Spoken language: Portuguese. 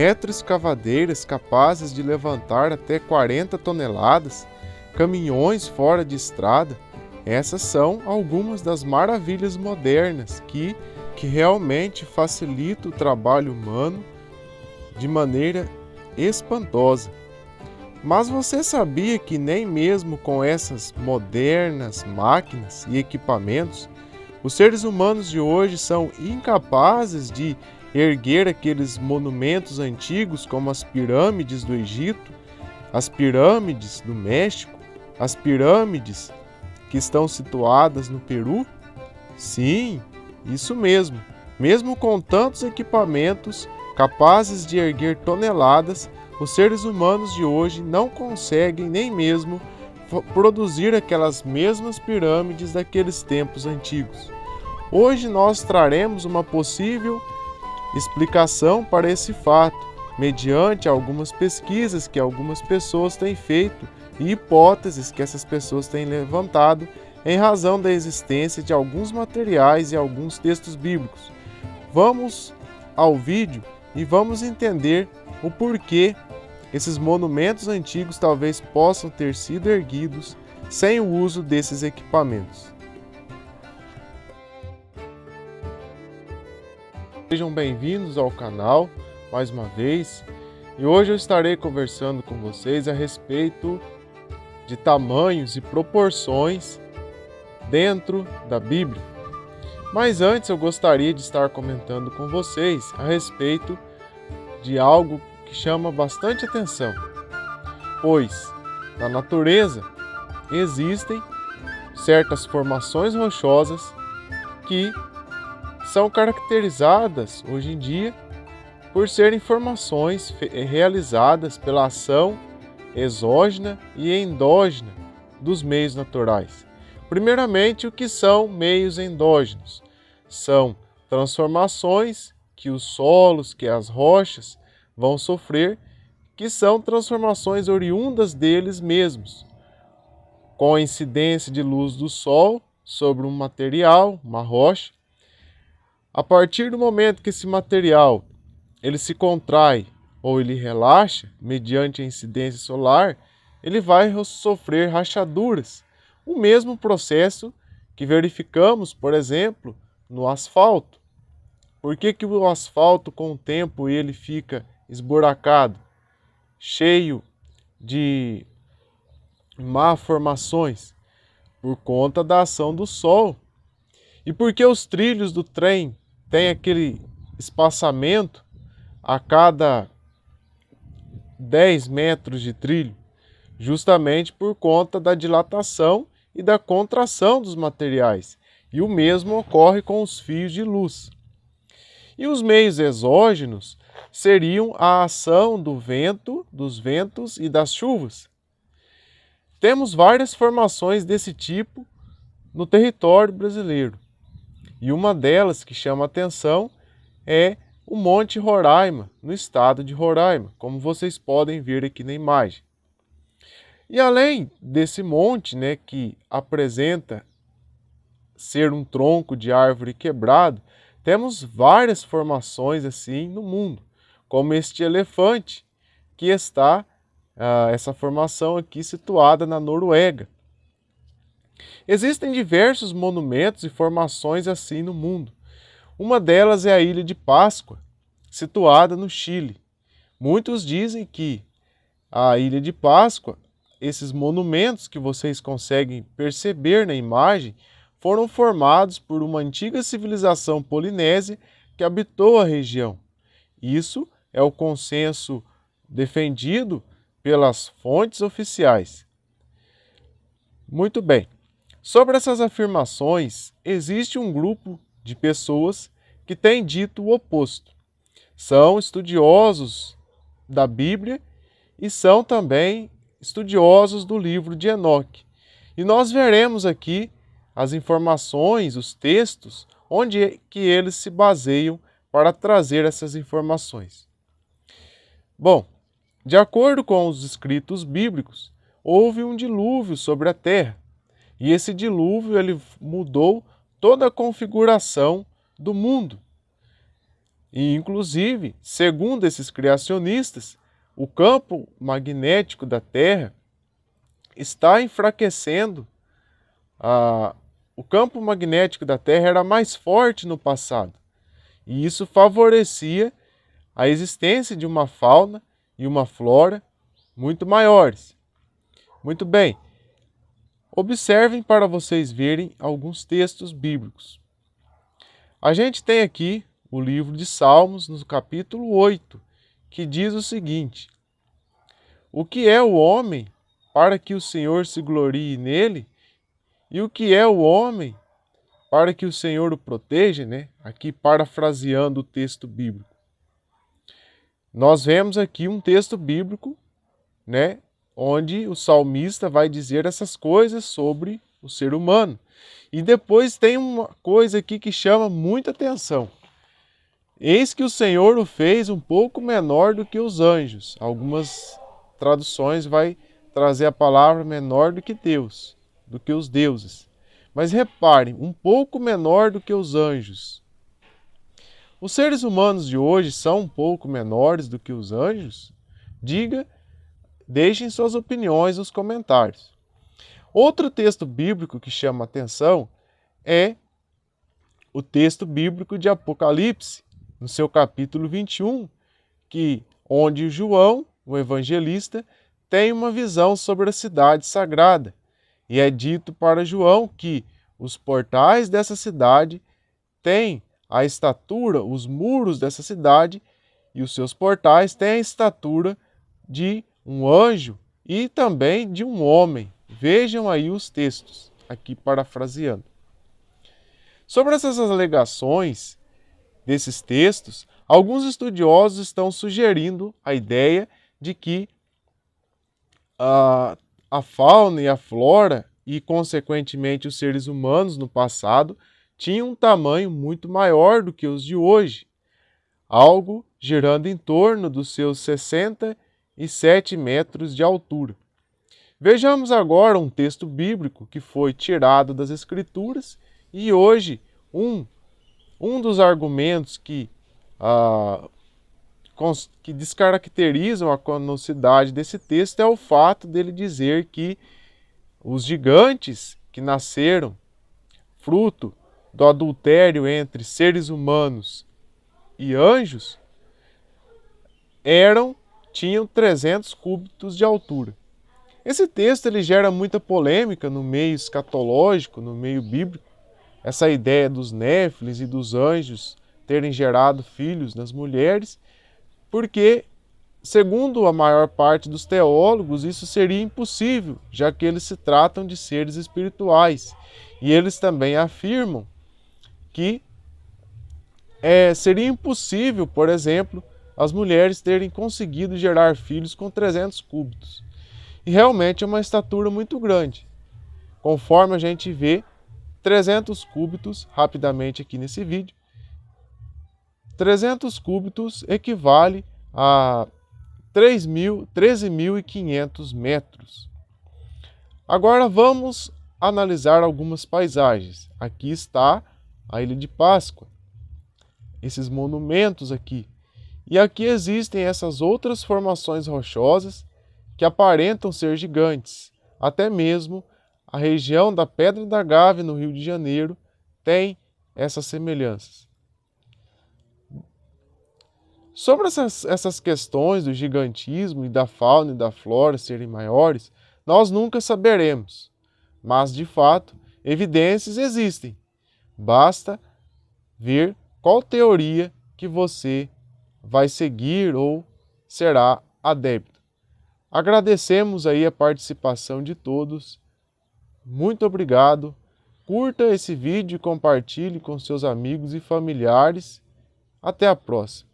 retroescavadeiras capazes de levantar até 40 toneladas, caminhões fora de estrada. Essas são algumas das maravilhas modernas que realmente facilitam o trabalho humano de maneira espantosa. Mas você sabia que nem mesmo com essas modernas máquinas e equipamentos, os seres humanos de hoje são incapazes de erguer aqueles monumentos antigos como as pirâmides do Egito, as pirâmides do México, as pirâmides que estão situadas no Peru? Sim, isso mesmo. Mesmo com tantos equipamentos capazes de erguer toneladas, os seres humanos de hoje não conseguem nem mesmo produzir aquelas mesmas pirâmides daqueles tempos antigos. Hoje nós traremos uma possível explicação para esse fato, mediante algumas pesquisas que algumas pessoas têm feito e hipóteses que essas pessoas têm levantado em razão da existência de alguns materiais e alguns textos bíblicos. Vamos ao vídeo e vamos entender o porquê esses monumentos antigos talvez possam ter sido erguidos sem o uso desses equipamentos. Sejam bem-vindos ao canal mais uma vez, e hoje eu estarei conversando com vocês a respeito de tamanhos e proporções dentro da Bíblia. Mas antes eu gostaria de estar comentando com vocês a respeito de algo que chama bastante atenção, pois na natureza existem certas formações rochosas que são caracterizadas hoje em dia por serem formações realizadas pela ação exógena e endógena dos meios naturais. Primeiramente, o que são meios endógenos? São transformações que os solos, que as rochas vão sofrer, que são transformações oriundas deles mesmos, com a incidência de luz do sol sobre um material, uma rocha. A partir do momento que esse material ele se contrai ou ele relaxa, mediante a incidência solar, ele vai sofrer rachaduras. O mesmo processo que verificamos, por exemplo, no asfalto. Por que o asfalto, com o tempo, ele fica esburacado, cheio de malformações? Por conta da ação do sol. E por que os trilhos do trem têm aquele espaçamento a cada 10 metros de trilho? Justamente por conta da dilatação e da contração dos materiais. E o mesmo ocorre com os fios de luz. E os meios exógenos seriam a ação do vento, dos ventos e das chuvas. Temos várias formações desse tipo no território brasileiro. E uma delas que chama atenção é o Monte Roraima, no estado de Roraima, como vocês podem ver aqui na imagem. E além desse monte, que apresenta ser um tronco de árvore quebrado, temos várias formações assim no mundo, como este elefante, que está, essa formação aqui situada na Noruega. Existem diversos monumentos e formações assim no mundo. Uma delas é a Ilha de Páscoa, situada no Chile. Muitos dizem que a Ilha de Páscoa, esses monumentos que vocês conseguem perceber na imagem, foram formados por uma antiga civilização polinésia que habitou a região. Isso é o consenso defendido pelas fontes oficiais. Muito bem. Sobre essas afirmações, existe um grupo de pessoas que tem dito o oposto. São estudiosos da Bíblia e são também estudiosos do livro de Enoque. E nós veremos aqui as informações, os textos, onde é que eles se baseiam para trazer essas informações. Bom, de acordo com os escritos bíblicos, houve um dilúvio sobre a terra. E esse dilúvio ele mudou toda a configuração do mundo. E, inclusive, segundo esses criacionistas, o campo magnético da Terra está enfraquecendo. O campo magnético da Terra era mais forte no passado, e isso favorecia a existência de uma fauna e uma flora muito maiores. Muito bem, observem para vocês verem alguns textos bíblicos. A gente tem aqui o livro de Salmos, no capítulo 8, que diz o seguinte: o que é o homem para que o Senhor se glorie nele? E o que é o homem para que o Senhor o proteja, né? Aqui parafraseando o texto bíblico. Nós vemos aqui um texto bíblico, né? Onde o salmista vai dizer essas coisas sobre o ser humano. E depois tem uma coisa aqui que chama muita atenção. Eis que o Senhor o fez um pouco menor do que os anjos. Algumas traduções vai trazer a palavra menor do que Deus, do que os deuses. Mas reparem, um pouco menor do que os anjos. Os seres humanos de hoje são um pouco menores do que os anjos? Deixem suas opiniões nos comentários. Outro texto bíblico que chama a atenção é o texto bíblico de Apocalipse, no seu capítulo 21, onde João, o evangelista, tem uma visão sobre a cidade sagrada. E é dito para João que os portais dessa cidade têm a estatura, os muros dessa cidade e os seus portais têm a estatura de um anjo e também de um homem. Vejam aí os textos, aqui parafraseando. Sobre essas alegações desses textos, alguns estudiosos estão sugerindo a ideia de que a fauna e a flora, e consequentemente os seres humanos no passado, tinham um tamanho muito maior do que os de hoje, algo girando em torno dos seus 67 metros de altura. Vejamos agora um texto bíblico que foi tirado das Escrituras e hoje um dos argumentos que descaracterizam a canonicidade desse texto é o fato dele dizer que os gigantes que nasceram fruto do adultério entre seres humanos e anjos tinham 300 cúbitos de altura. Esse texto ele gera muita polêmica no meio escatológico, no meio bíblico, essa ideia dos néfilis e dos anjos terem gerado filhos nas mulheres, porque, segundo a maior parte dos teólogos, isso seria impossível, já que eles se tratam de seres espirituais. E eles também afirmam que seria impossível, por exemplo, as mulheres terem conseguido gerar filhos com 300 cúbitos. E realmente é uma estatura muito grande. Conforme a gente vê, 300 cúbitos, rapidamente aqui nesse vídeo, 300 cúbitos equivale a 13.500 metros. Agora vamos analisar algumas paisagens. Aqui está a Ilha de Páscoa, esses monumentos aqui. E aqui existem essas outras formações rochosas que aparentam ser gigantes. Até mesmo a região da Pedra da Gávea, no Rio de Janeiro, tem essas semelhanças. Sobre essas questões do gigantismo e da fauna e da flora serem maiores, nós nunca saberemos. Mas, de fato, evidências existem. Basta ver qual teoria que você vai seguir ou será adepto. Agradecemos aí a participação de todos. Muito obrigado. Curta esse vídeo e compartilhe com seus amigos e familiares. Até a próxima.